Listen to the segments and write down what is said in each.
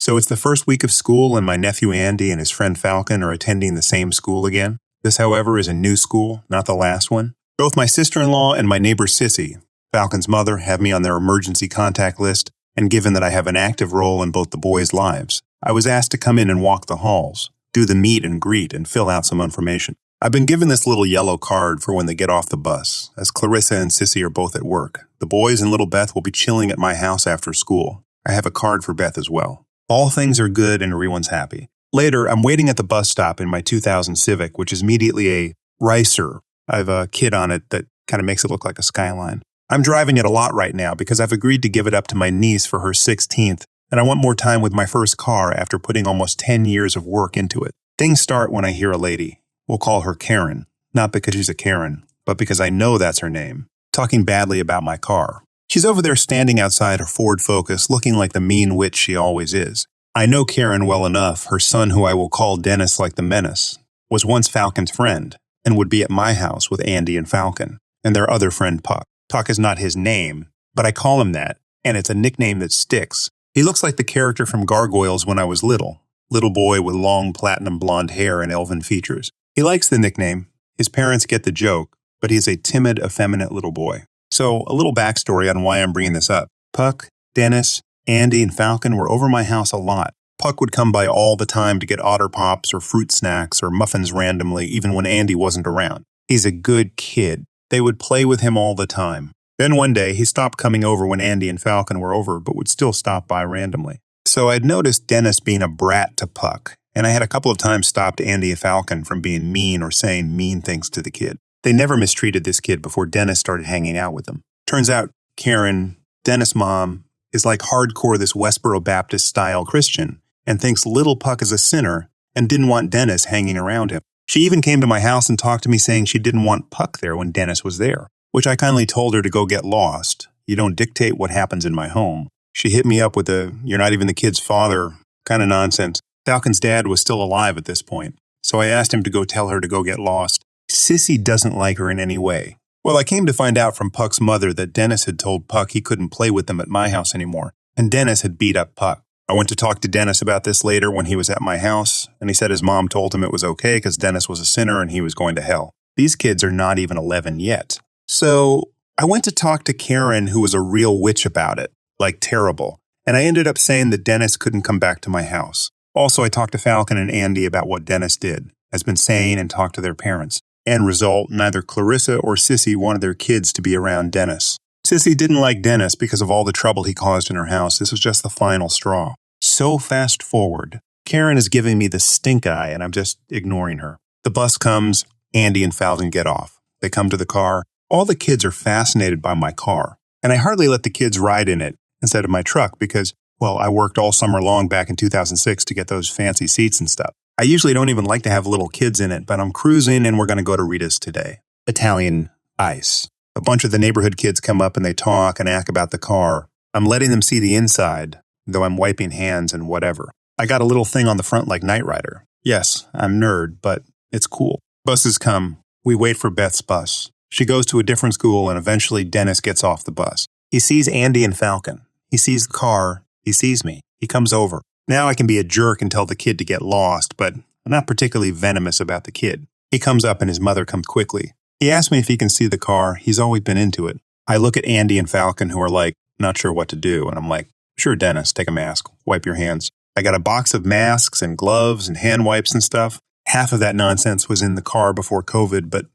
So it's the first week of school, and my nephew Andy and his friend Falcon are attending the same school again. This, however, is a new school, not the last one. Both my sister-in-law and my neighbor Sissy, Falcon's mother, have me on their emergency contact list, and given that I have an active role in both the boys' lives, I was asked to come in and walk the halls, do the meet and greet, and fill out some information. I've been given this little yellow card for when they get off the bus, as Clarissa and Sissy are both at work. The boys and little Beth will be chilling at my house after school. I have a card for Beth as well. All things are good and everyone's happy. Later, I'm waiting at the bus stop in my 2000 Civic, which is immediately a ricer. I have a kid on it that kind of makes it look like a skyline. I'm driving it a lot right now because I've agreed to give it up to my niece for her 16th, and I want more time with my first car after putting almost 10 years of work into it. Things start when I hear a lady. We'll call her Karen, not because she's a Karen, but because I know that's her name, talking badly about my car. She's over there standing outside her Ford Focus, looking like the mean witch she always is. I know Karen well enough. Her son, who I will call Dennis like the Menace, was once Falcon's friend and would be at my house with Andy and Falcon, and their other friend Puck. Puck is not his name, but I call him that, and it's a nickname that sticks. He looks like the character from Gargoyles when I was little boy with long platinum blonde hair and elven features. He likes the nickname. His parents get the joke, but he's a timid, effeminate little boy. So, a little backstory on why I'm bringing this up. Puck, Dennis, Andy, and Falcon were over my house a lot. Puck would come by all the time to get Otter Pops or fruit snacks or muffins randomly, even when Andy wasn't around. He's a good kid. They would play with him all the time. Then one day, he stopped coming over when Andy and Falcon were over, but would still stop by randomly. So I'd noticed Dennis being a brat to Puck, and I had a couple of times stopped Andy and Falcon from being mean or saying mean things to the kid. They never mistreated this kid before Dennis started hanging out with them. Turns out Karen, Dennis' mom, is like hardcore this Westboro Baptist-style Christian and thinks little Puck is a sinner and didn't want Dennis hanging around him. She even came to my house and talked to me saying she didn't want Puck there when Dennis was there, which I kindly told her to go get lost. You don't dictate what happens in my home. She hit me up with a, "you're not even the kid's father" kind of nonsense. Falcon's dad was still alive at this point, so I asked him to go tell her to go get lost. Sissy doesn't like her in any way. Well, I came to find out from Puck's mother that Dennis had told Puck he couldn't play with them at my house anymore, and Dennis had beat up Puck. I went to talk to Dennis about this later when he was at my house, and he said his mom told him it was okay because Dennis was a sinner and he was going to hell. These kids are not even 11 yet. So I went to talk to Karen, who was a real witch about it, like terrible, and I ended up saying that Dennis couldn't come back to my house. Also, I talked to Falcon and Andy about what Dennis did, has been saying, and talked to their parents. End result, neither Clarissa or Sissy wanted their kids to be around Dennis. Sissy didn't like Dennis because of all the trouble he caused in her house. This was just the final straw. So fast forward. Karen is giving me the stink eye, and I'm just ignoring her. The bus comes. Andy and Falcon get off. They come to the car. All the kids are fascinated by my car, and I hardly let the kids ride in it instead of my truck because, well, I worked all summer long back in 2006 to get those fancy seats and stuff. I usually don't even like to have little kids in it, but I'm cruising and we're going to go to Rita's today. Italian ice. A bunch of the neighborhood kids come up and they talk and act about the car. I'm letting them see the inside, though I'm wiping hands and whatever. I got a little thing on the front like Knight Rider. Yes, I'm nerd, but it's cool. Buses come. We wait for Beth's bus. She goes to a different school and eventually Dennis gets off the bus. He sees Andy and Falcon. He sees the car. He sees me. He comes over. Now I can be a jerk and tell the kid to get lost, but I'm not particularly venomous about the kid. He comes up and his mother comes quickly. He asks me if he can see the car. He's always been into it. I look at Andy and Falcon, who are like, not sure what to do, and I'm like, sure, Dennis, take a mask. Wipe your hands. I got a box of masks and gloves and hand wipes and stuff. Half of that nonsense was in the car before COVID, but,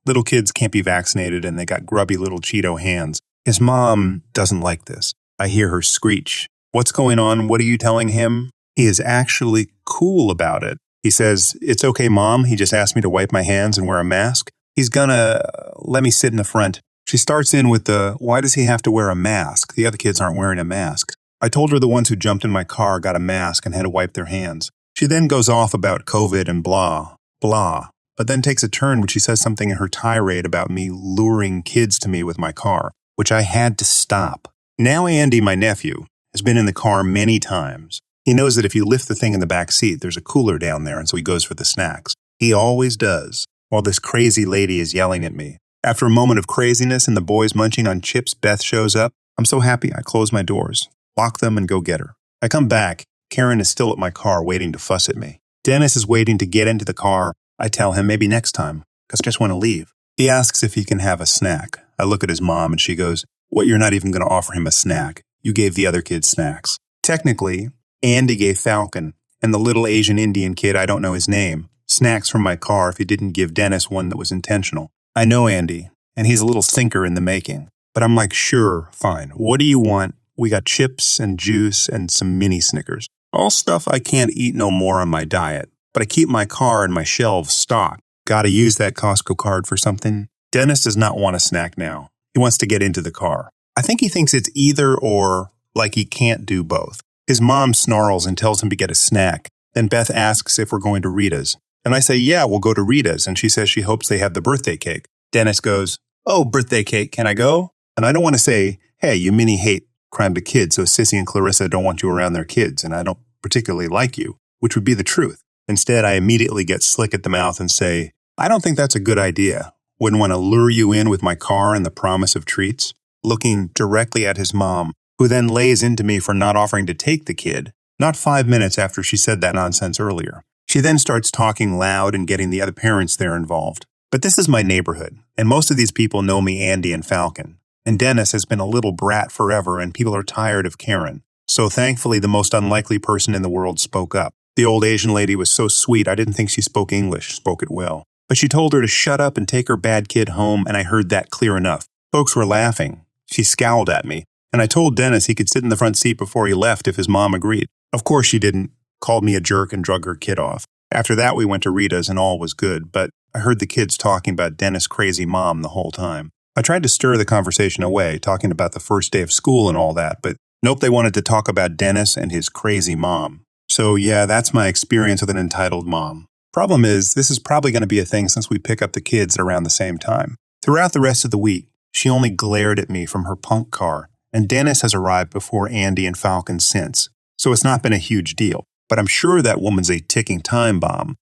little kids can't be vaccinated and they got grubby little Cheeto hands. His mom doesn't like this. I hear her screech. What's going on? What are you telling him? He is actually cool about it. He says, "It's okay, Mom. He just asked me to wipe my hands and wear a mask. He's gonna let me sit in the front." She starts in with why does he have to wear a mask? The other kids aren't wearing a mask. I told her the ones who jumped in my car got a mask and had to wipe their hands. She then goes off about COVID and blah, blah, but then takes a turn when she says something in her tirade about me luring kids to me with my car, which I had to stop. Now Andy, my nephew, has been in the car many times. He knows that if you lift the thing in the back seat, there's a cooler down there, and so he goes for the snacks. He always does, while this crazy lady is yelling at me. After a moment of craziness and the boys munching on chips, Beth shows up. I'm so happy I close my doors, lock them, and go get her. I come back. Karen is still at my car waiting to fuss at me. Dennis is waiting to get into the car. I tell him maybe next time, because I just want to leave. He asks if he can have a snack. I look at his mom and she goes, "What, you're not even going to offer him a snack? You gave the other kids snacks." Technically, Andy gave Falcon, and the little Asian Indian kid, I don't know his name, snacks from my car if he didn't give Dennis one that was intentional. I know Andy, and he's a little thinker in the making. But I'm like, sure, fine. What do you want? We got chips and juice and some mini Snickers. All stuff I can't eat no more on my diet. But I keep my car and my shelves stocked. Gotta use that Costco card for something. Dennis does not want a snack now. He wants to get into the car. I think he thinks it's either or, like he can't do both. His mom snarls and tells him to get a snack. Then Beth asks if we're going to Rita's. And I say, yeah, we'll go to Rita's. And she says she hopes they have the birthday cake. Dennis goes, "Oh, birthday cake, can I go?" And I don't want to say, hey, you mini hate crime to kids, so Sissy and Clarissa don't want you around their kids, and I don't particularly like you, which would be the truth. Instead, I immediately get slick at the mouth and say, I don't think that's a good idea. Wouldn't want to lure you in with my car and the promise of treats. Looking directly at his mom, who then lays into me for not offering to take the kid, not 5 minutes after she said that nonsense earlier. She then starts talking loud and getting the other parents there involved. But this is my neighborhood, and most of these people know me, Andy and Falcon. And Dennis has been a little brat forever, and people are tired of Karen. So thankfully, the most unlikely person in the world spoke up. The old Asian lady was so sweet, I didn't think she spoke English, spoke it well. But she told her to shut up and take her bad kid home, and I heard that clear enough. Folks were laughing. She scowled at me, and I told Dennis he could sit in the front seat before he left if his mom agreed. Of course she didn't, called me a jerk and drug her kid off. After that, we went to Rita's and all was good, but I heard the kids talking about Dennis' crazy mom the whole time. I tried to stir the conversation away, talking about the first day of school and all that, but nope, they wanted to talk about Dennis and his crazy mom. So yeah, that's my experience with an entitled mom. Problem is, this is probably going to be a thing since we pick up the kids at around the same time. Throughout the rest of the week, she only glared at me from her punk car, and Dennis has arrived before Andy and Falcon since, so it's not been a huge deal. But I'm sure that woman's a ticking time bomb.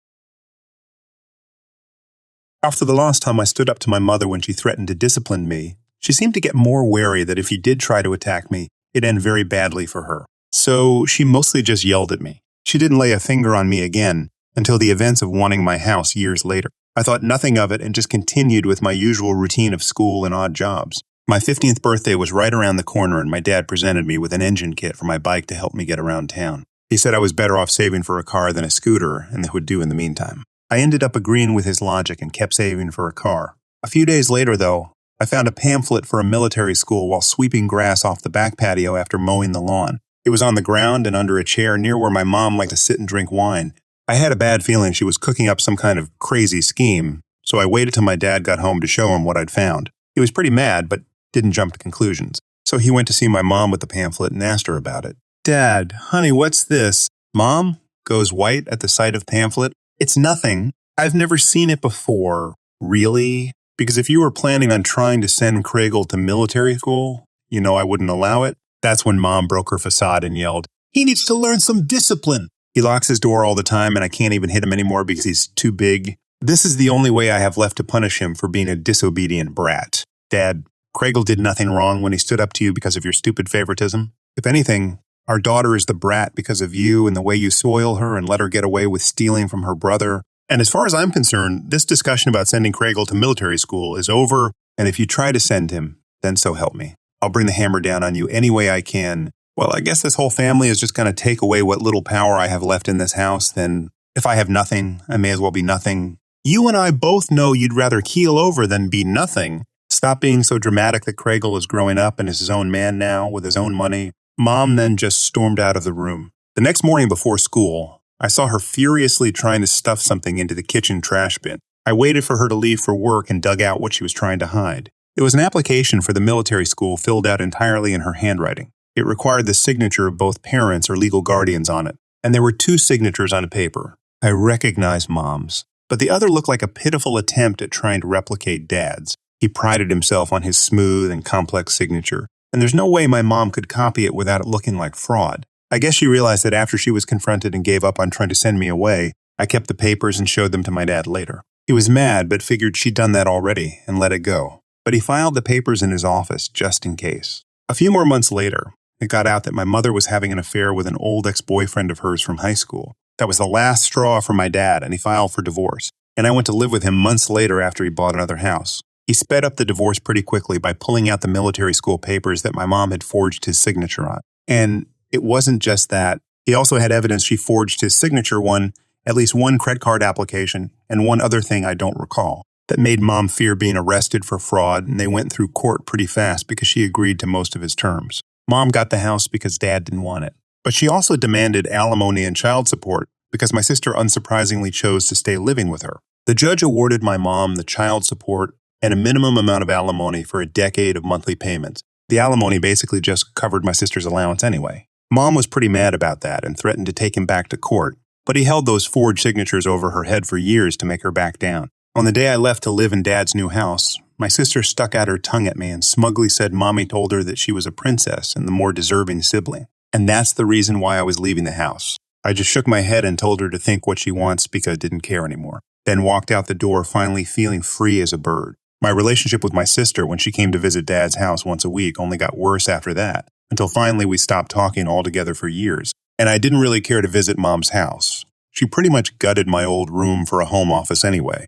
After the last time I stood up to my mother when she threatened to discipline me, she seemed to get more wary that if he did try to attack me, it'd end very badly for her. So she mostly just yelled at me. She didn't lay a finger on me again until the events of wanting my house years later. I thought nothing of it and just continued with my usual routine of school and odd jobs. My 15th birthday was right around the corner and my dad presented me with an engine kit for my bike to help me get around town. He said I was better off saving for a car than a scooter and that would do in the meantime. I ended up agreeing with his logic and kept saving for a car. A few days later, though, I found a pamphlet for a military school while sweeping grass off the back patio after mowing the lawn. It was on the ground and under a chair near where my mom liked to sit and drink wine. I had a bad feeling she was cooking up some kind of crazy scheme, so I waited till my dad got home to show him what I'd found. He was pretty mad, but didn't jump to conclusions. So he went to see my mom with the pamphlet and asked her about it. "Dad, honey, what's this?" Mom goes white at the sight of pamphlet. "It's nothing. I've never seen it before." "Really? Because if you were planning on trying to send Craigle to military school, I wouldn't allow it." That's when Mom broke her facade and yelled, "He needs to learn some discipline." He locks his door all the time and I can't even hit him anymore because he's too big. This is the only way I have left to punish him for being a disobedient brat. "Dad, Craigle did nothing wrong when he stood up to you because of your stupid favoritism. If anything, our daughter is the brat because of you and the way you spoil her and let her get away with stealing from her brother. And as far as I'm concerned, this discussion about sending Craigle to military school is over, and if you try to send him, then so help me. I'll bring the hammer down on you any way I can. Well, I guess this whole family is just going to take away what little power I have left in this house. Then if I have nothing, I may as well be nothing. You and I both know you'd rather keel over than be nothing. Stop being so dramatic that Craigle is growing up and is his own man now with his own money." Mom then just stormed out of the room. The next morning before school, I saw her furiously trying to stuff something into the kitchen trash bin. I waited for her to leave for work and dug out what she was trying to hide. It was an application for the military school filled out entirely in her handwriting. It required the signature of both parents or legal guardians on it, and there were 2 signatures on a paper. I recognized Mom's, but the other looked like a pitiful attempt at trying to replicate Dad's. He prided himself on his smooth and complex signature, and there's no way my mom could copy it without it looking like fraud. I guess she realized that after she was confronted and gave up on trying to send me away, I kept the papers and showed them to my dad later. He was mad, but figured she'd done that already and let it go. But he filed the papers in his office just in case. A few more months later, It got out that my mother was having an affair with an old ex-boyfriend of hers from high school. That was the last straw for my dad, and he filed for divorce. And I went to live with him months later after he bought another house. He sped up the divorce pretty quickly by pulling out the military school papers that my mom had forged his signature on. And it wasn't just that. He also had evidence she forged his signature on at least one credit card application and one other thing I don't recall. That made Mom fear being arrested for fraud, and they went through court pretty fast because she agreed to most of his terms. Mom got the house because Dad didn't want it. But she also demanded alimony and child support because my sister unsurprisingly chose to stay living with her. The judge awarded my mom the child support and a minimum amount of alimony for a decade of monthly payments. The alimony basically just covered my sister's allowance anyway. Mom was pretty mad about that and threatened to take him back to court, but he held those forged signatures over her head for years to make her back down. On the day I left to live in Dad's new house, my sister stuck out her tongue at me and smugly said Mommy told her that she was a princess and the more deserving sibling. And that's the reason why I was leaving the house. I just shook my head and told her to think what she wants because I didn't care anymore. Then walked out the door, finally feeling free as a bird. My relationship with my sister when she came to visit Dad's house once a week only got worse after that, until finally we stopped talking altogether for years. And I didn't really care to visit Mom's house. She pretty much gutted my old room for a home office anyway.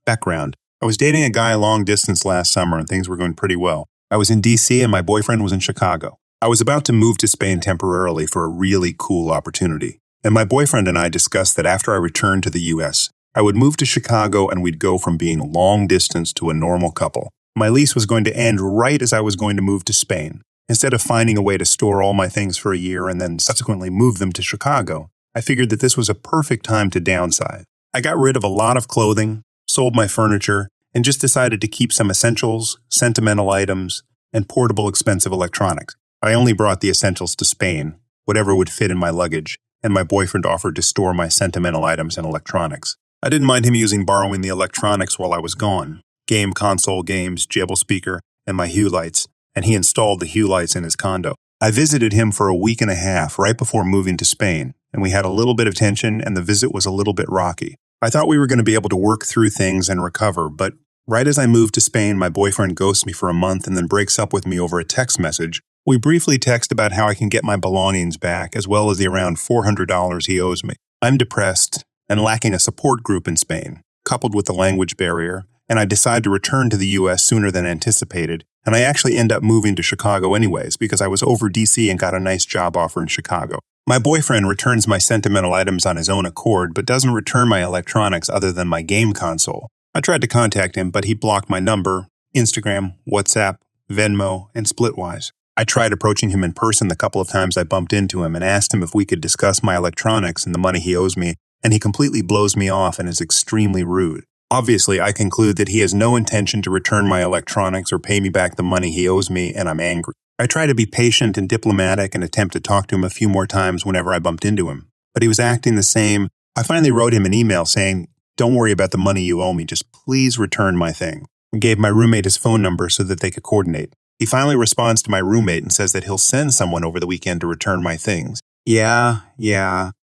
Background. I was dating a guy long distance last summer and things were going pretty well. I was in DC and my boyfriend was in Chicago. I was about to move to Spain temporarily for a really cool opportunity. And my boyfriend and I discussed that after I returned to the US, I would move to Chicago and we'd go from being long distance to a normal couple. My lease was going to end right as I was going to move to Spain. Instead of finding a way to store all my things for a year and then subsequently move them to Chicago, I figured that this was a perfect time to downsize. I got rid of a lot of clothing, sold my furniture, and just decided to keep some essentials, sentimental items, and portable expensive electronics. I only brought the essentials to Spain, whatever would fit in my luggage, and my boyfriend offered to store my sentimental items and electronics. I didn't mind him borrowing the electronics while I was gone. Game console games, Jebel speaker, and my Hue lights, and he installed the Hue lights in his condo. I visited him for a week and a half right before moving to Spain, and we had a little bit of tension and the visit was a little bit rocky. I thought we were going to be able to work through things and recover, but right as I moved to Spain, my boyfriend ghosts me for a month and then breaks up with me over a text message. We briefly text about how I can get my belongings back, as well as the around $400 he owes me. I'm depressed and lacking a support group in Spain, coupled with the language barrier, and I decide to return to the U.S. sooner than anticipated, and I actually end up moving to Chicago anyways because I was over D.C. and got a nice job offer in Chicago. My boyfriend returns my sentimental items on his own accord, but doesn't return my electronics other than my game console. I tried to contact him, but he blocked my number, Instagram, WhatsApp, Venmo, and Splitwise. I tried approaching him in person the couple of times I bumped into him and asked him if we could discuss my electronics and the money he owes me, and he completely blows me off and is extremely rude. Obviously, I conclude that he has no intention to return my electronics or pay me back the money he owes me, and I'm angry. I try to be patient and diplomatic and attempt to talk to him a few more times whenever I bumped into him, but he was acting the same. I finally wrote him an email saying, "Don't worry about the money you owe me, just please return my thing." I gave my roommate his phone number so that they could coordinate. He finally responds to my roommate and says that he'll send someone over the weekend to return my things. Yeah.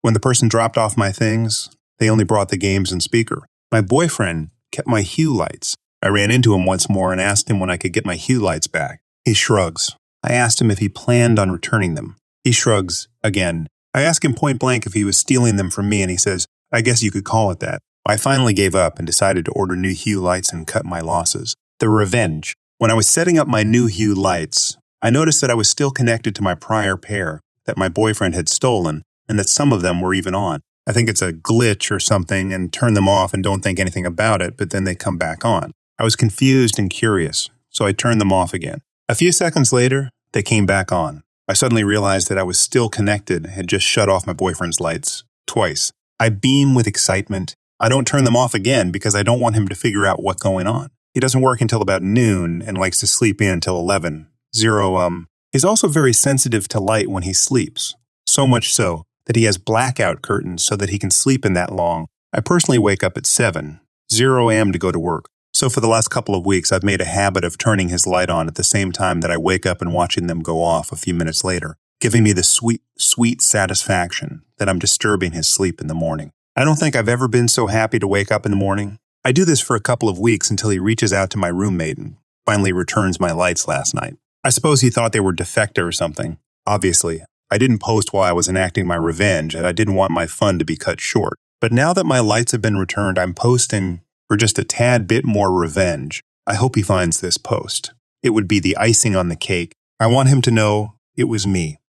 When the person dropped off my things, they only brought the games and speaker. My boyfriend kept my Hue lights. I ran into him once more and asked him when I could get my Hue lights back. He shrugs. I asked him if he planned on returning them. He shrugs again. I asked him point blank if he was stealing them from me, and he says, "I guess you could call it that." I finally gave up and decided to order new Hue lights and cut my losses. The revenge. When I was setting up my new Hue lights, I noticed that I was still connected to my prior pair that my boyfriend had stolen, and that some of them were even on. I think it's a glitch or something and turn them off and don't think anything about it, but then they come back on. I was confused and curious, so I turned them off again. A few seconds later, they came back on. I suddenly realized that I was still connected and had just shut off my boyfriend's lights. Twice. I beam with excitement. I don't turn them off again because I don't want him to figure out what's going on. He doesn't work until about noon and likes to sleep in until 11. He's also very sensitive to light when he sleeps. So much so that he has blackout curtains so that he can sleep in that long. I personally wake up at 7, 0 a.m. to go to work. So for the last couple of weeks, I've made a habit of turning his light on at the same time that I wake up and watching them go off a few minutes later, giving me the sweet satisfaction that I'm disturbing his sleep in the morning. I don't think I've ever been so happy to wake up in the morning. I do this for a couple of weeks until he reaches out to my roommate and finally returns my lights last night. I suppose he thought they were defective or something. Obviously, I didn't post while I was enacting my revenge, and I didn't want my fun to be cut short. But now that my lights have been returned, I'm posting for just a tad bit more revenge. I hope he finds this post. It would be the icing on the cake. I want him to know it was me.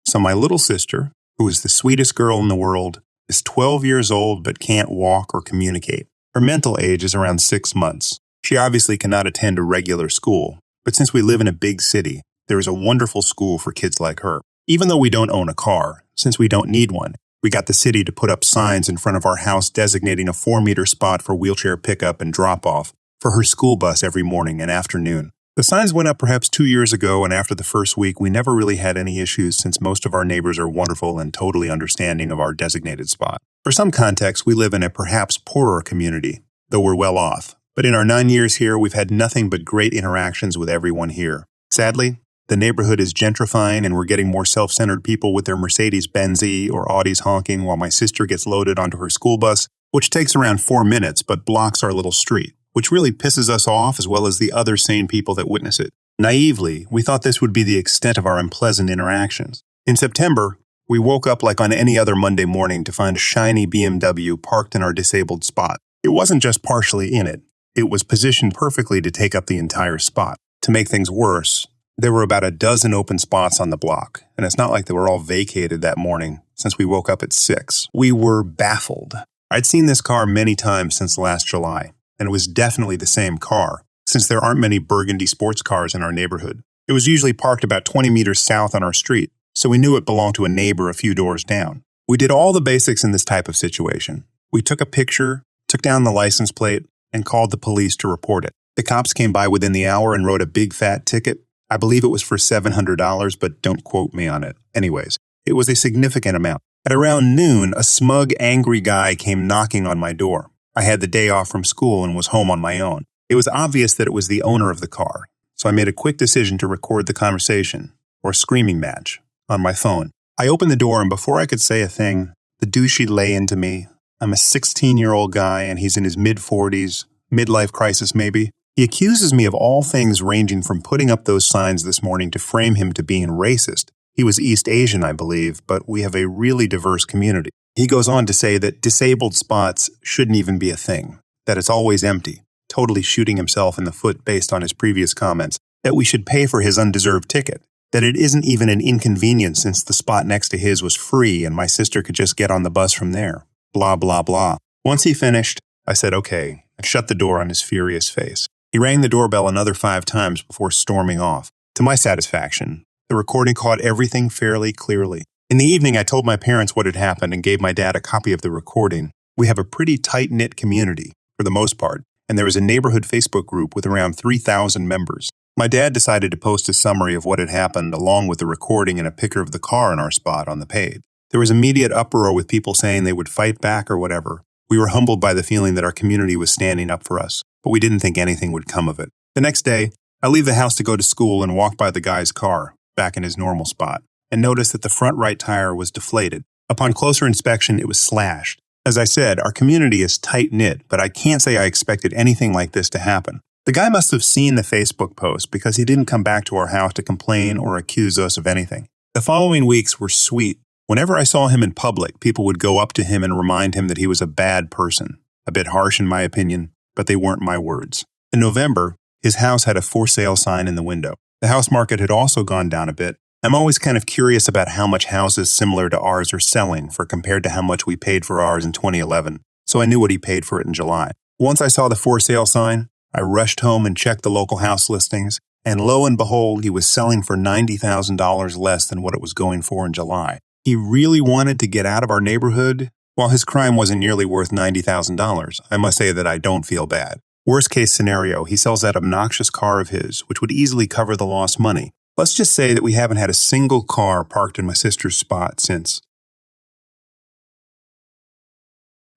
So my little sister, who is the sweetest girl in the world, is 12 years old but can't walk or communicate. Her mental age is around 6 months. She obviously cannot attend a regular school, but since we live in a big city, there is a wonderful school for kids like her. Even though we don't own a car, since we don't need one, we got the city to put up signs in front of our house designating a 4-meter spot for wheelchair pickup and drop-off for her school bus every morning and afternoon. The signs went up perhaps 2 years ago, and after the first week, we never really had any issues since most of our neighbors are wonderful and totally understanding of our designated spot. For some context, we live in a perhaps poorer community, though we're well off. But in our 9 years here, we've had nothing but great interactions with everyone here. Sadly, the neighborhood is gentrifying and we're getting more self-centered people with their Mercedes-Benz or Audis honking while my sister gets loaded onto her school bus, which takes around 4 minutes but blocks our little street, which really pisses us off as well as the other sane people that witness it. Naively, we thought this would be the extent of our unpleasant interactions. In September, we woke up like on any other Monday morning to find a shiny BMW parked in our disabled spot. It wasn't just partially in it. It was positioned perfectly to take up the entire spot. To make things worse, there were about a dozen open spots on the block, and it's not like they were all vacated that morning since we woke up at 6. We were baffled. I'd seen this car many times since last July, and it was definitely the same car, since there aren't many burgundy sports cars in our neighborhood. It was usually parked about 20 meters south on our street, so we knew it belonged to a neighbor a few doors down. We did all the basics in this type of situation. We took a picture, took down the license plate, and called the police to report it. The cops came by within the hour and wrote a big fat ticket. I believe it was for $700, but don't quote me on it. Anyways, it was a significant amount. At around noon, a smug, angry guy came knocking on my door. I had the day off from school and was home on my own. It was obvious that it was the owner of the car, so I made a quick decision to record the conversation, or screaming match, on my phone. I opened the door, and before I could say a thing, the douchey lay into me. I'm a 16-year-old guy, and he's in his mid-40s, midlife crisis maybe. He accuses me of all things ranging from putting up those signs this morning to frame him to being racist. He was East Asian, I believe, but we have a really diverse community. He goes on to say that disabled spots shouldn't even be a thing, that it's always empty, totally shooting himself in the foot based on his previous comments, that we should pay for his undeserved ticket, that it isn't even an inconvenience since the spot next to his was free and my sister could just get on the bus from there. Blah, blah, blah. Once he finished, I said okay, and shut the door on his furious face. He rang the doorbell another 5 times before storming off. To my satisfaction, the recording caught everything fairly clearly. In the evening, I told my parents what had happened and gave my dad a copy of the recording. We have a pretty tight-knit community, for the most part, and there is a neighborhood Facebook group with around 3,000 members. My dad decided to post a summary of what had happened along with the recording and a picture of the car in our spot on the page. There was immediate uproar with people saying they would fight back or whatever. We were humbled by the feeling that our community was standing up for us, but we didn't think anything would come of it. The next day, I leave the house to go to school and walk by the guy's car, back in his normal spot, and notice that the front right tire was deflated. Upon closer inspection, it was slashed. As I said, our community is tight-knit, but I can't say I expected anything like this to happen. The guy must have seen the Facebook post because he didn't come back to our house to complain or accuse us of anything. The following weeks were sweet. Whenever I saw him in public, people would go up to him and remind him that he was a bad person. A bit harsh in my opinion, but they weren't my words. In November, his house had a for sale sign in the window. The house market had also gone down a bit. I'm always kind of curious about how much houses similar to ours are selling for compared to how much we paid for ours in 2011, so I knew what he paid for it in July. Once I saw the for sale sign, I rushed home and checked the local house listings, and lo and behold, he was selling for $90,000 less than what it was going for in July. He really wanted to get out of our neighborhood. While his crime wasn't nearly worth $90,000, I must say that I don't feel bad. Worst case scenario, he sells that obnoxious car of his, which would easily cover the lost money. Let's just say that we haven't had a single car parked in my sister's spot since.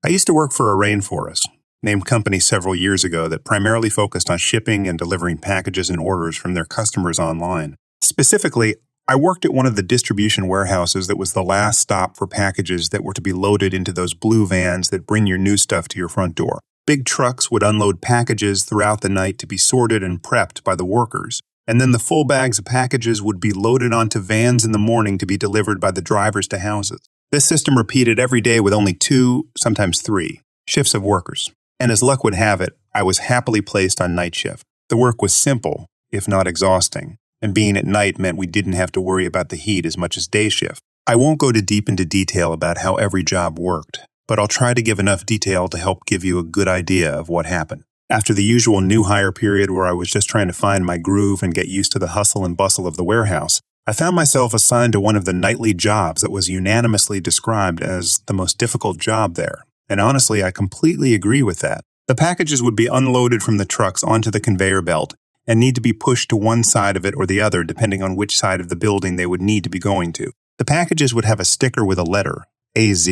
I used to work for a rainforest, named company several years ago that primarily focused on shipping and delivering packages and orders from their customers online. Specifically, I worked at one of the distribution warehouses that was the last stop for packages that were to be loaded into those blue vans that bring your new stuff to your front door. Big trucks would unload packages throughout the night to be sorted and prepped by the workers, and then the full bags of packages would be loaded onto vans in the morning to be delivered by the drivers to houses. This system repeated every day with only 2, sometimes 3, shifts of workers. And as luck would have it, I was happily placed on night shift. The work was simple, if not exhausting, and being at night meant we didn't have to worry about the heat as much as day shift. I won't go deep into detail about how every job worked, but I'll try to give enough detail to help give you a good idea of what happened. After the usual new hire period where I was just trying to find my groove and get used to the hustle and bustle of the warehouse, I found myself assigned to one of the nightly jobs that was unanimously described as the most difficult job there. And honestly, I completely agree with that. The packages would be unloaded from the trucks onto the conveyor belt and need to be pushed to one side of it or the other depending on which side of the building they would need to be going to. The packages would have a sticker with a letter, AZ,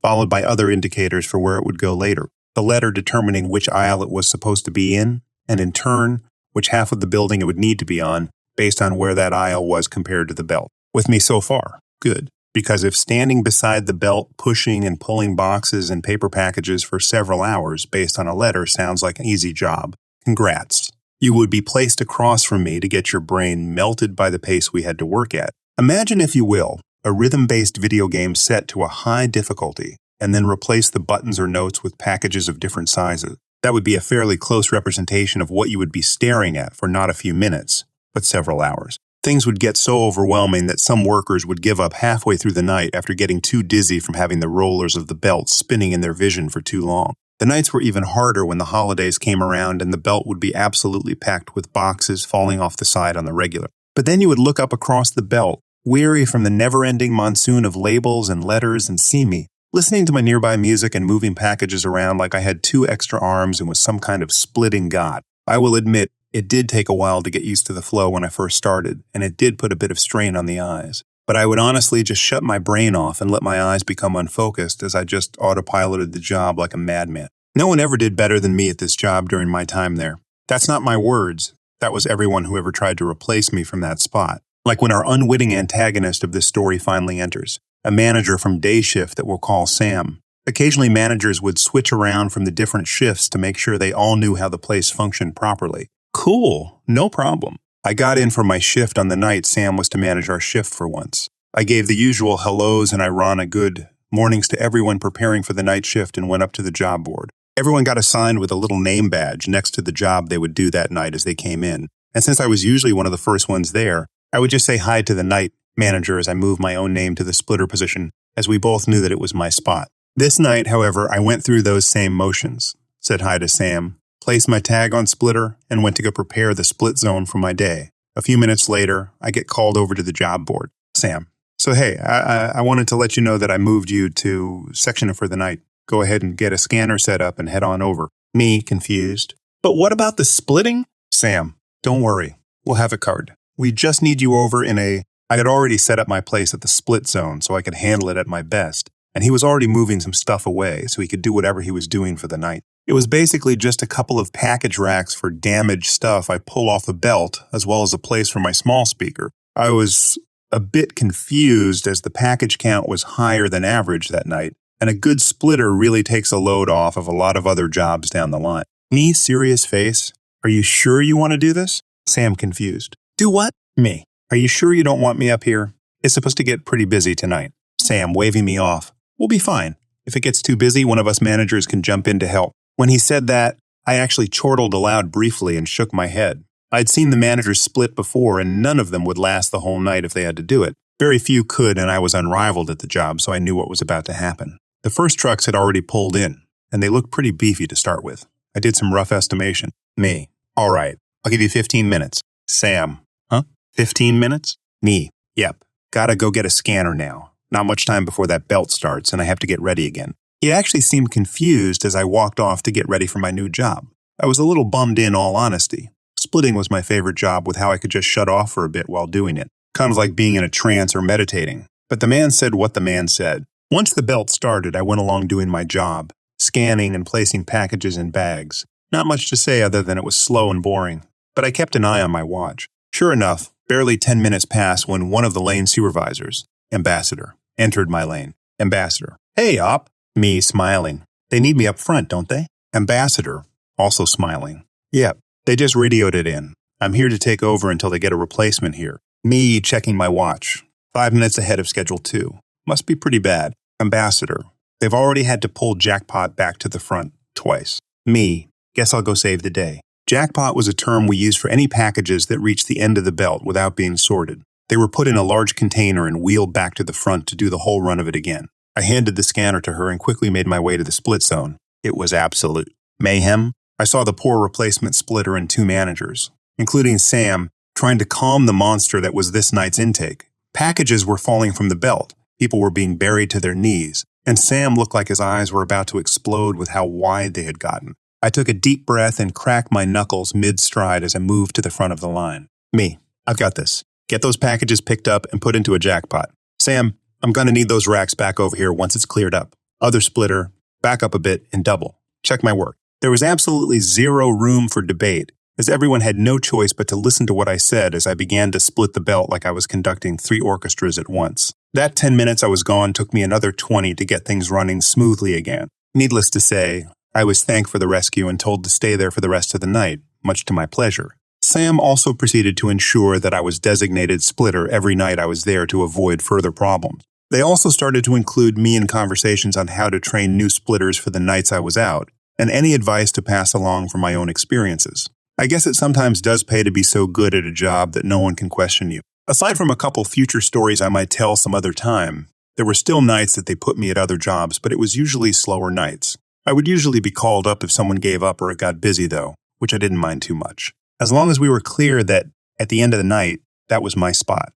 followed by other indicators for where it would go later. The letter determining which aisle it was supposed to be in, and in turn, which half of the building it would need to be on, based on where that aisle was compared to the belt. With me so far, good. Because if standing beside the belt, pushing and pulling boxes and paper packages for several hours based on a letter sounds like an easy job, congrats. You would be placed across from me to get your brain melted by the pace we had to work at. Imagine, if you will, a rhythm-based video game set to a high difficulty, and then replace the buttons or notes with packages of different sizes. That would be a fairly close representation of what you would be staring at for not a few minutes, but several hours. Things would get so overwhelming that some workers would give up halfway through the night after getting too dizzy from having the rollers of the belt spinning in their vision for too long. The nights were even harder when the holidays came around and the belt would be absolutely packed with boxes falling off the side on the regular. But then you would look up across the belt, weary from the never-ending monsoon of labels and letters, and see me, listening to my nearby music and moving packages around like I had 2 extra arms and was some kind of splitting god. I will admit, it did take a while to get used to the flow when I first started, and it did put a bit of strain on the eyes. But I would honestly just shut my brain off and let my eyes become unfocused as I just autopiloted the job like a madman. No one ever did better than me at this job during my time there. That's not my words. That was everyone who ever tried to replace me from that spot. Like when our unwitting antagonist of this story finally enters, a manager from day shift that we'll call Sam. Occasionally managers would switch around from the different shifts to make sure they all knew how the place functioned properly. Cool, no problem. I got in for my shift on the night Sam was to manage our shift for once. I gave the usual hellos and ironic good mornings to everyone preparing for the night shift and went up to the job board. Everyone got assigned with a little name badge next to the job they would do that night as they came in. And since I was usually one of the first ones there, I would just say hi to the night manager as I moved my own name to the splitter position, as we both knew that it was my spot. This night, however, I went through those same motions, said hi to Sam, placed my tag on splitter, and went to go prepare the split zone for my day. A few minutes later, I get called over to the job board. Sam, so hey, I wanted to let you know that I moved you to section for the night. Go ahead and get a scanner set up and head on over. Me, confused. But what about the splitting? Sam, don't worry. We'll have it covered. We just need you over I had already set up my place at the split zone so I could handle it at my best, and he was already moving some stuff away so he could do whatever he was doing for the night. It was basically just a couple of package racks for damaged stuff I pull off the belt, as well as a place for my small speaker. I was a bit confused as the package count was higher than average that night, and a good splitter really takes a load off of a lot of other jobs down the line. Me, serious face. Are you sure you want to do this? Sam, confused. Do what? Me. Are you sure you don't want me up here? It's supposed to get pretty busy tonight. Sam, waving me off. We'll be fine. If it gets too busy, one of us managers can jump in to help. When he said that, I actually chortled aloud briefly and shook my head. I'd seen the managers split before, and none of them would last the whole night if they had to do it. Very few could, and I was unrivaled at the job, so I knew what was about to happen. The first trucks had already pulled in, and they looked pretty beefy to start with. I did some rough estimation. Me. All right. I'll give you 15 minutes. Sam. Huh? 15 minutes? Me. Yep. Gotta go get a scanner now. Not much time before that belt starts, and I have to get ready again. He actually seemed confused as I walked off to get ready for my new job. I was a little bummed in all honesty. Splitting was my favorite job with how I could just shut off for a bit while doing it. Kind of like being in a trance or meditating. But the man said what the man said. Once the belt started, I went along doing my job, scanning and placing packages in bags. Not much to say other than it was slow and boring. But I kept an eye on my watch. Sure enough, barely 10 minutes passed when one of the lane supervisors, Ambassador, entered my lane. Ambassador. Hey, Op. Me, smiling. They need me up front, don't they? Ambassador, also smiling. Yep, they just radioed it in. I'm here to take over until they get a replacement here. Me checking my watch. 5 minutes ahead of schedule 2. Must be pretty bad. Ambassador. They've already had to pull Jackpot back to the front twice. Me. Guess I'll go save the day. Jackpot was a term we used for any packages that reached the end of the belt without being sorted. They were put in a large container and wheeled back to the front to do the whole run of it again. I handed the scanner to her and quickly made my way to the split zone. It was absolute mayhem. I saw the poor replacement splitter and 2 managers, including Sam, trying to calm the monster that was this night's intake. Packages were falling from the belt. People were being buried to their knees, and Sam looked like his eyes were about to explode with how wide they had gotten. I took a deep breath and cracked my knuckles mid-stride as I moved to the front of the line. Me, I've got this. Get those packages picked up and put into a Jackpot. Sam, I'm going to need those racks back over here once it's cleared up. Other splitter, back up a bit and double. Check my work. There was absolutely zero room for debate, as everyone had no choice but to listen to what I said as I began to split the belt like I was conducting 3 orchestras at once. That 10 minutes I was gone took me another 20 to get things running smoothly again. Needless to say, I was thanked for the rescue and told to stay there for the rest of the night, much to my pleasure. Sam also proceeded to ensure that I was designated splitter every night I was there to avoid further problems. They also started to include me in conversations on how to train new splitters for the nights I was out, and any advice to pass along from my own experiences. I guess it sometimes does pay to be so good at a job that no one can question you. Aside from a couple future stories I might tell some other time, there were still nights that they put me at other jobs, but it was usually slower nights. I would usually be called up if someone gave up or it got busy though, which I didn't mind too much. As long as we were clear that, at the end of the night, that was my spot.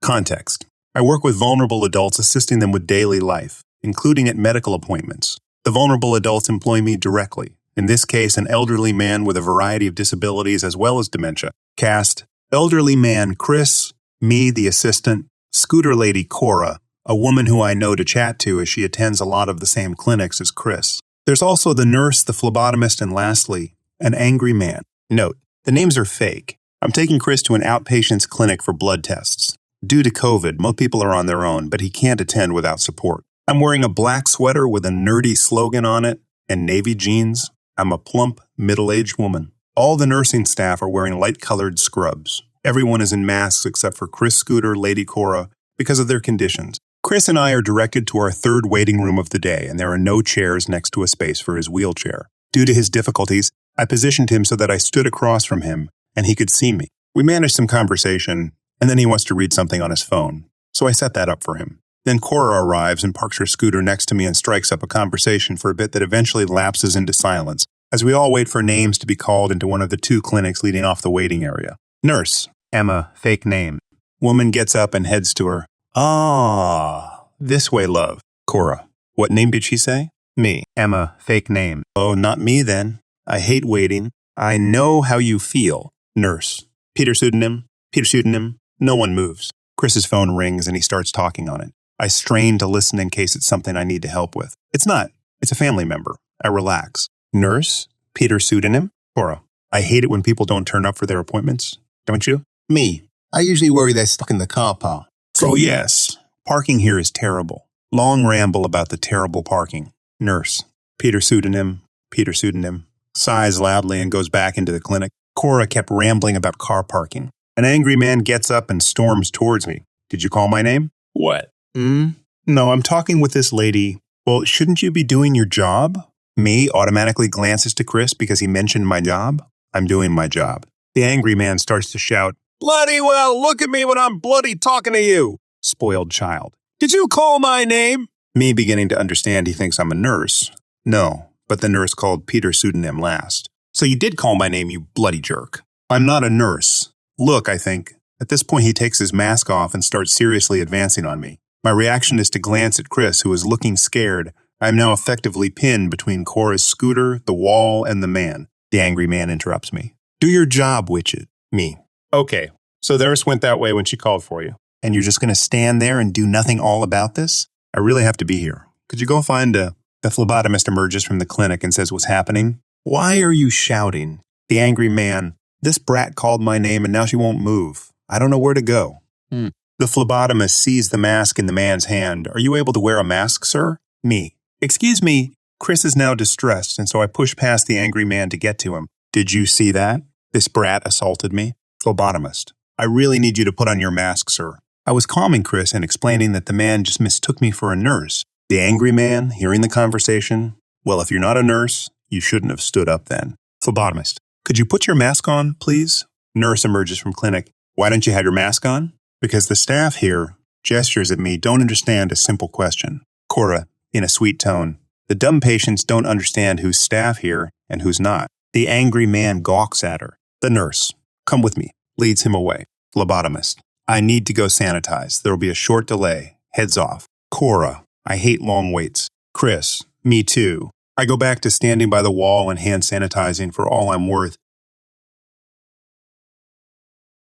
Context. I work with vulnerable adults assisting them with daily life, including at medical appointments. The vulnerable adults employ me directly. In this case, an elderly man with a variety of disabilities as well as dementia. Cast, elderly man Chris, me the assistant, scooter lady Cora, a woman who I know to chat to as she attends a lot of the same clinics as Chris. There's also the nurse, the phlebotomist, and lastly, an angry man. Note, the names are fake. I'm taking Chris to an outpatient's clinic for blood tests. Due to COVID, most people are on their own, but he can't attend without support. I'm wearing a black sweater with a nerdy slogan on it and navy jeans. I'm a plump, middle-aged woman. All the nursing staff are wearing light-colored scrubs. Everyone is in masks except for Chris Scooter, Lady Cora, because of their conditions. Chris and I are directed to our 3rd waiting room of the day, and there are no chairs next to a space for his wheelchair. Due to his difficulties, I positioned him so that I stood across from him, and he could see me. We managed some conversation, and then he wants to read something on his phone, so I set that up for him. Then Cora arrives and parks her scooter next to me and strikes up a conversation for a bit that eventually lapses into silence, as we all wait for names to be called into one of the 2 clinics leading off the waiting area. Nurse, Emma, fake name. Woman gets up and heads to her. Ah, this way, love. Cora, what name did she say? Me, Emma, fake name. Oh, not me then. I hate waiting. I know how you feel. Nurse, Peter pseudonym, Peter pseudonym. No one moves. Chris's phone rings and he starts talking on it. I strain to listen in case it's something I need to help with. It's not. It's a family member. I relax. Nurse, Peter pseudonym. Cora, I hate it when people don't turn up for their appointments. Don't you? Me, I usually worry they're stuck in the car park. So yes, parking here is terrible. Long ramble about the terrible parking. Nurse, Peter pseudonym, Peter pseudonym. Sighs loudly and goes back into the clinic. Cora kept rambling about car parking. An angry man gets up and storms towards me. Did you call my name? What? No, I'm talking with this lady. Well, shouldn't you be doing your job? Me automatically glances to Chris because he mentioned my job. I'm doing my job. The angry man starts to shout, Bloody well, look at me when I'm bloody talking to you. Spoiled child. Did you call my name? Me beginning to understand he thinks I'm a nurse. No, but the nurse called Peter pseudonym last. So you did call my name, you bloody jerk. I'm not a nurse. Look, I think. At this point, he takes his mask off and starts seriously advancing on me. My reaction is to glance at Chris, who is looking scared. I am now effectively pinned between Cora's scooter, the wall, and the man. The angry man interrupts me. Do your job, Witchet. Me. Okay, so the nurse went that way when she called for you. And you're just going to stand there and do nothing all about this? I really have to be here. Could you go find the phlebotomist emerges from the clinic and says what's happening? Why are you shouting? The angry man. This brat called my name and now she won't move. I don't know where to go. The phlebotomist sees the mask in the man's hand. Are you able to wear a mask, sir? Me. Excuse me. Chris is now distressed, and so I push past the angry man to get to him. Did you see that? This brat assaulted me. Phlebotomist. I really need you to put on your mask, sir. I was calming Chris and explaining that the man just mistook me for a nurse. The angry man, hearing the conversation, well, if you're not a nurse, you shouldn't have stood up then. Phlebotomist. Could you put your mask on, please? Nurse emerges from clinic. Why don't you have your mask on? Because the staff here, gestures at me, don't understand a simple question. Cora, in a sweet tone. The dumb patients don't understand who's staff here and who's not. The angry man gawks at her. The nurse. Come with me. Leads him away. Phlebotomist. I need to go sanitize. There'll be a short delay. Heads off. Cora. I hate long waits. Chris. Me too. I go back to standing by the wall and hand sanitizing for all I'm worth.